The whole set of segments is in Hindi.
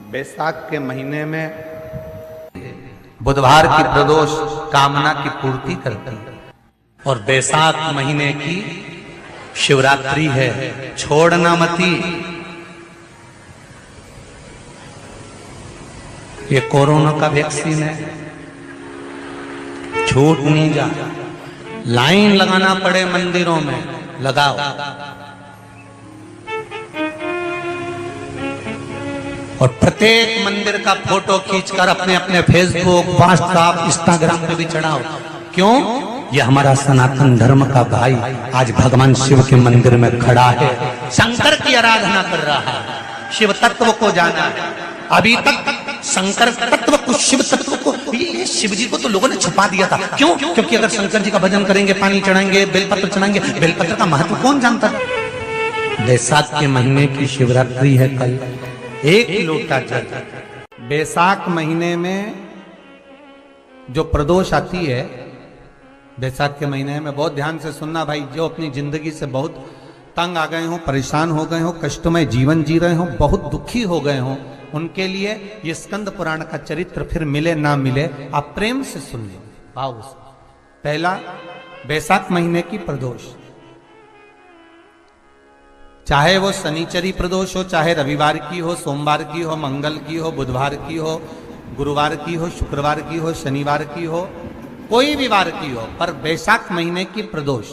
बैसाख के महीने में बुधवार की प्रदोष कामना की पूर्ति करती है और बैसाख महीने की शिवरात्रि है। छोड़ना मती, ये कोरोना का वैक्सीन है, छूट नहीं जा। लाइन लगाना पड़े मंदिरों में, लगाओ। और प्रत्येक मंदिर का फोटो खींचकर अपने अपने फेसबुक, व्हाट्सएप, इंस्टाग्राम पे भी चढ़ाओ। क्यों? ये हमारा सनातन धर्म का भाई आज भगवान शिव के मंदिर में खड़ा है, शंकर की आराधना कर रहा है, शिव तत्व को जाना है। अभी तक शंकर तत्व को, शिव तत्व को, ये शिव जी को तो लोगों ने छुपा दिया था। क्यों? क्योंकि अगर शंकर जी का भजन करेंगे, पानी चढ़ाएंगे, बेलपत्र चढ़ाएंगे, बेलपत्र का महत्व कौन जानता है? बैसाख के महीने की शिवरात्रि है कल। एक लोटा जल। बैसाख महीने में जो प्रदोष आती है, बैसाख के महीने में बहुत ध्यान से सुनना भाई, जो अपनी जिंदगी से बहुत तंग आ गए हो, परेशान हो गए हो, कष्टमय जीवन जी रहे हो, बहुत दुखी हो गए हो, उनके लिए ये स्कंद पुराण का चरित्र फिर मिले ना मिले, आप प्रेम से सुन लो, भाव से। पहला, बैसाख महीने की प्रदोष, चाहे वो शनिचरी प्रदोष हो, चाहे रविवार की हो, सोमवार की हो, मंगल की हो, बुधवार की हो, गुरुवार की हो, शुक्रवार की हो, शनिवार की हो, कोई भी वार की हो, पर बैसाख महीने की प्रदोष,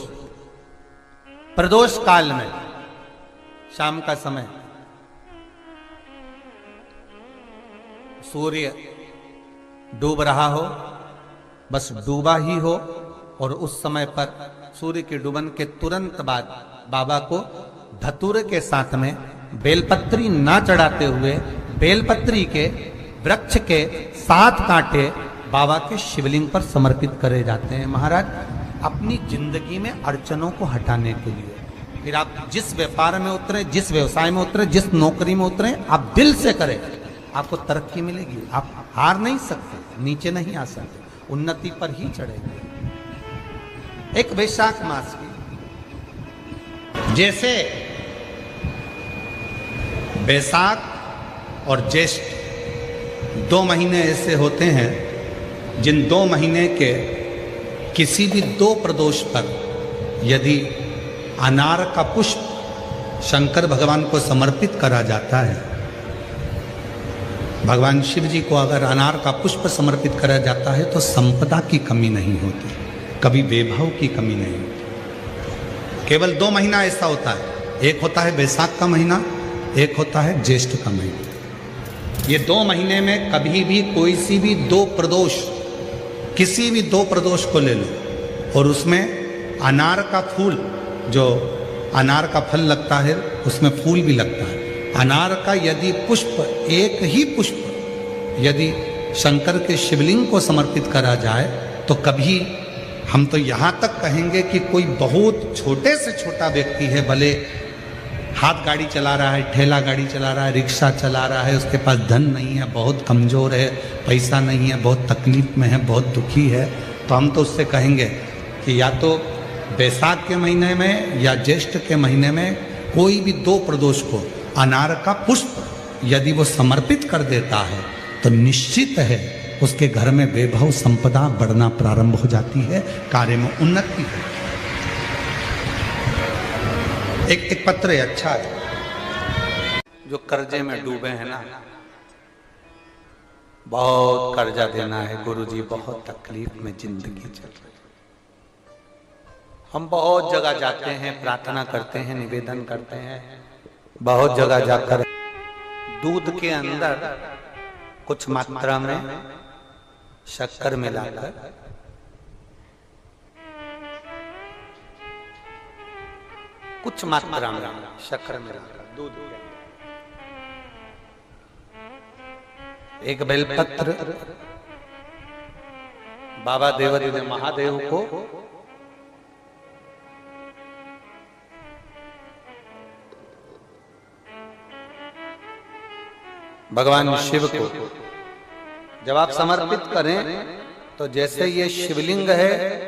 प्रदोष काल में शाम का समय सूर्य डूब रहा हो, बस डूबा ही हो, और उस समय पर सूर्य के डूबन के तुरंत बाद बाबा को धतूरे के साथ में बेलपत्री ना चढ़ाते हुए, बेलपत्री के वृक्ष के 7 कांटे बाबा के शिवलिंग पर समर्पित करे जाते हैं। महाराज, अपनी जिंदगी में अड़चनों को हटाने के लिए फिर आप जिस व्यापार में उतरे, जिस व्यवसाय में उतरे, जिस नौकरी में उतरे, आप दिल से करें, आपको तरक्की मिलेगी। आप हार नहीं सकते, नीचे नहीं आ सकते, उन्नति पर ही चढ़ेंगे। एक वैशाख मास की, जैसे बैसाख और ज्येष्ठ 2 महीने ऐसे होते हैं जिन 2 महीने के किसी भी 2 प्रदोष पर यदि अनार का पुष्प शंकर भगवान को समर्पित करा जाता है, भगवान शिव जी को अगर अनार का पुष्प समर्पित करा जाता है, तो संपदा की कमी नहीं होती, कभी वैभव की कमी नहीं होती। केवल 2 महीना ऐसा होता है, एक होता है बैसाख का महीना, एक होता है ज्येष्ठ का महीना। ये 2 महीने में कभी भी कोई सी भी 2 प्रदोष, किसी भी 2 प्रदोष को ले लो, और उसमें अनार का फूल, जो अनार का फल लगता है उसमें फूल भी लगता है, अनार का यदि पुष्प, एक ही पुष्प यदि शंकर के शिवलिंग को समर्पित करा जाए, तो कभी, हम तो यहाँ तक कहेंगे कि कोई बहुत छोटे से छोटा व्यक्ति है, भले हाथ गाड़ी चला रहा है, ठेला गाड़ी चला रहा है, रिक्शा चला रहा है, उसके पास धन नहीं है, बहुत कमज़ोर है, पैसा नहीं है, बहुत तकलीफ में है, बहुत दुखी है, तो हम तो उससे कहेंगे कि या तो बैसाख के महीने में या ज्येष्ठ के महीने में कोई भी 2 प्रदोष को अनार का पुष्प यदि वो समर्पित कर देता है, तो निश्चित है उसके घर में वैभव संपदा बढ़ना प्रारंभ हो जाती है, कार्य में उन्नति है। एक पत्र है, अच्छा है, जो कर्जे में डूबे हैं ना, बहुत कर्जा देना है गुरुजी, बहुत तकलीफ में जिंदगी चल रही है, हम बहुत जगह जाते हैं, प्रार्थना करते हैं, निवेदन करते हैं, बहुत जगह जाकर दूध के अंदर कुछ मात्रा में शक्कर मिलाकर कुछ मात्रा में शक्कर मिलाकर दूध के अंदर एक बेलपत्र बाबा देवादिदेव महादेव को भगवान शिव को जब आप समर्पित करें, तो जैसे ये शिवलिंग है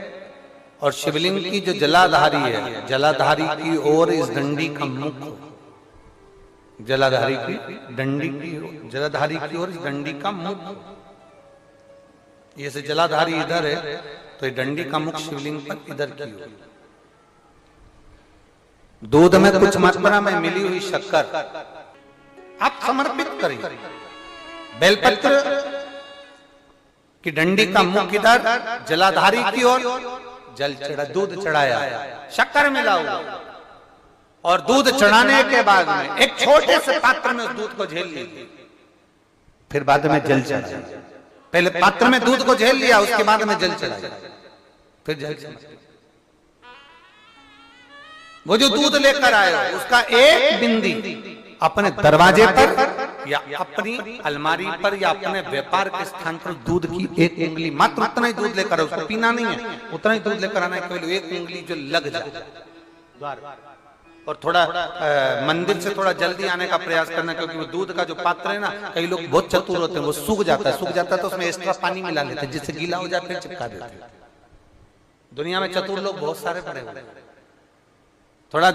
और शिवलिंग की जो जलाधारी है, जलाधारी की ओर इस दंडी का मुख हो, जलाधारी की डंडी की, जलाधारी की ओर डंडी का मुख, ये से जलाधारी इधर है तो ये डंडी का मुख शिवलिंग पर इधर की ओर। दूध में कुछ मात्रा में मिली हुई शक्कर आप समर्पित करिए। बेलपत्र की डंडी का मुख इधर, जलाधारी की ओर जल चढ़ा, दूध चढ़ाया, शक्कर मिला हुआ, और दूध चढ़ाने के बाद में एक छोटे से पात्र में उस दूध को झेल लीजिए, फिर बाद में जल चढ़ाया। पहले पात्र में दूध को झेल लिया, उसके बाद में जल चढ़ाया, फिर जल चढ़ाया। वो जो दूध लेकर आए हो उसका एक बिंदी अपने दरवाजे पर या अपनी अलमारी पर या अपने व्यापार के स्थान पर दूध की एक उंगली, मात्र उतना ही दूध लेकर आओ, उसको पीना नहीं है, उतना ही दूध लेकर आना है, केवल एक उंगली जो लग जाए द्वार। और थोड़ा मंदिर से थोड़ा जल्दी आने का प्रयास करना, क्योंकि वो दूध का जो पात्र है ना, कई लोग बहुत चतुर होते हैं, वो सूख जाता है तो उसमें एक्स्ट्रा पानी मिला लेते हैं, जिससे गीला हो जाता है, चिपका देते हैं। दुनिया में चतुर लोग बहुत सारे पड़े हुए हैं। थोड़ा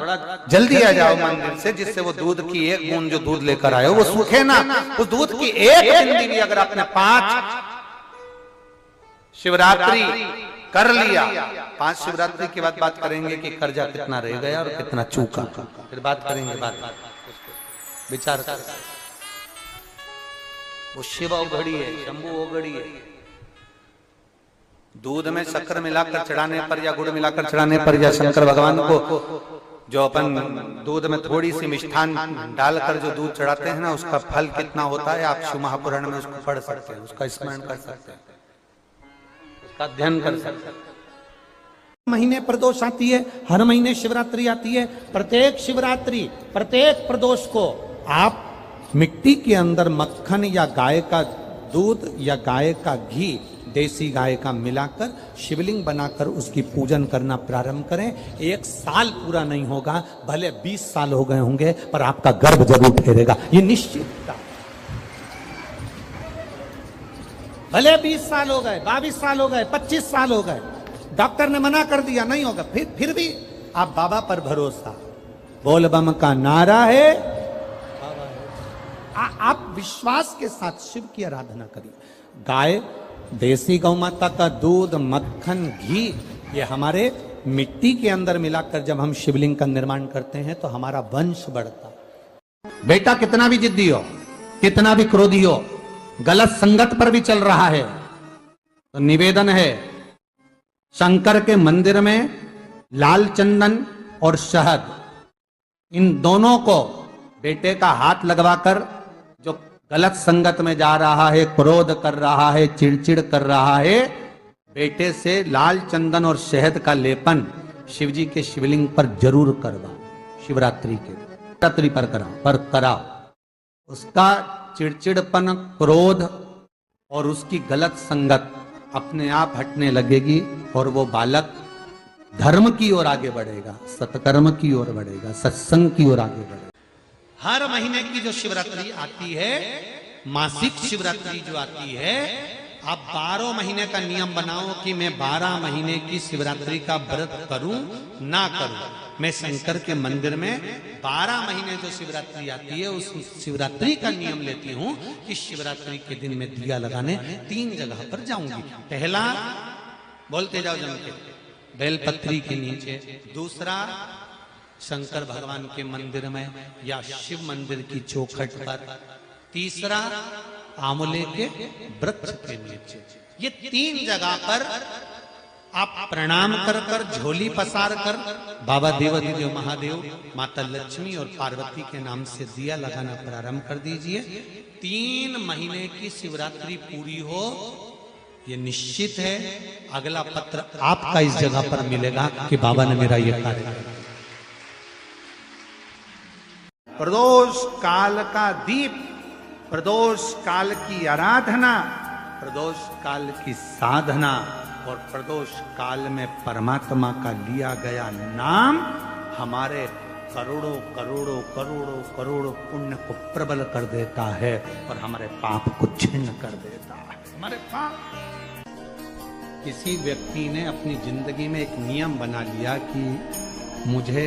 जल्दी आ जाओ मंदिर से, जिससे वो दूध की एक बूंद जो दूध लेकर आए हो वो सूखे ना। उस दूध की एक बूंदी भी अगर आपने 5 शिवरात्रि कर लिया, 5 शिवरात्रि के बाद बात करेंगे कि कर्जा कितना रह गया और कितना चूका, फिर बात करेंगे, बात विचार कर। वो शिव औघड़ी है, शंभु औघड़ी है। दूध में शक्कर मिलाकर चढ़ाने पर या गुड़ मिलाकर चढ़ाने पर या शंकर भगवान को जो अपन दूध में थोड़ी सी मिष्ठान डालकर जो दूध चढ़ाते हैं ना, उसका फल कितना होता है आप शिव महापुराण में उसको पढ़ सकते हैं, उसका स्मरण कर सकते हैं, उसका अध्ययन कर सकते हैं। महीने प्रदोष आती है, हर महीने शिवरात्रि आती है। प्रत्येक शिवरात्रि, प्रत्येक प्रदोष को आप मिट्टी के अंदर मक्खन या गाय का दूध या गाय का घी, देसी गाय का मिलाकर शिवलिंग बनाकर उसकी पूजन करना प्रारंभ करें। 1 साल पूरा नहीं होगा, भले 20 साल हो गए होंगे, पर आपका गर्भ जरूर ठहरेगा, ये निश्चित। भले 20 साल हो गए, 22 साल हो गए, 25 साल हो गए, डॉक्टर ने मना कर दिया नहीं होगा, फिर भी आप बाबा पर भरोसा, बोल बम का नारा है, आप विश्वास के साथ शिव की आराधना करिए। गाय, देसी गौ माता का दूध, मक्खन, घी, ये हमारे मिट्टी के अंदर मिलाकर जब हम शिवलिंग का निर्माण करते हैं तो हमारा वंश बढ़ता। बेटा कितना भी जिद्दी हो, कितना भी क्रोधी हो, गलत संगत पर भी चल रहा है, तो निवेदन है शंकर के मंदिर में लाल चंदन और शहद, इन दोनों को बेटे का हाथ लगवाकर, जो गलत संगत में जा रहा है, क्रोध कर रहा है, चिड़चिड़ कर रहा है, बेटे से लाल चंदन और शहद का लेपन शिवजी के शिवलिंग पर जरूर करवा। शिवरात्रि के रात्रि पर कराओ। उसका चिड़चिड़पन, क्रोध और उसकी गलत संगत अपने आप हटने लगेगी और वो बालक धर्म की ओर आगे बढ़ेगा, सत्कर्म की ओर बढ़ेगा, सत्संग की ओर आगे बढ़ेगा। हर महीने की जो शिवरात्रि आती है, मासिक शिवरात्रि जो आती है, आप 12 महीने का नियम बनाओ कि मैं 12 महीने की शिवरात्रि का व्रत करूं ना करूं। मैं शंकर के मंदिर में 12 महीने जो शिवरात्रि आती है, उस शिवरात्रि का नियम लेती हूं कि शिवरात्रि के दिन में दिया लगाने 3 जगह पर जाऊंगी। पहला, बोलते जाओ जम के, बेलपत्री के नीचे। दूसरा, शंकर भगवान के मंदिर में या शिव मंदिर की चौखट पर। तीसरा, आंवले के वृक्ष के नीचे। ये 3 जगह पर आप प्रणाम कर कर, झोली पसार कर बाबा देवाधिदेव महादेव, माता लक्ष्मी और पार्वती के नाम से दिया लगाना प्रारंभ कर दीजिए। 3 महीने की शिवरात्रि पूरी हो, ये निश्चित है अगला पत्र आपका इस जगह पर मिलेगा कि बाबा ने मेरा ये कार्य किया। प्रदोष काल का दीप, प्रदोष काल की आराधना, प्रदोष काल की साधना और प्रदोष काल में परमात्मा का लिया गया नाम हमारे करोड़ों करोड़ों करोड़ों करोड़ों पुण्य को प्रबल कर देता है और हमारे पाप को छिन्न कर देता है। हमारे पाप, किसी व्यक्ति ने अपनी जिंदगी में एक नियम बना लिया कि मुझे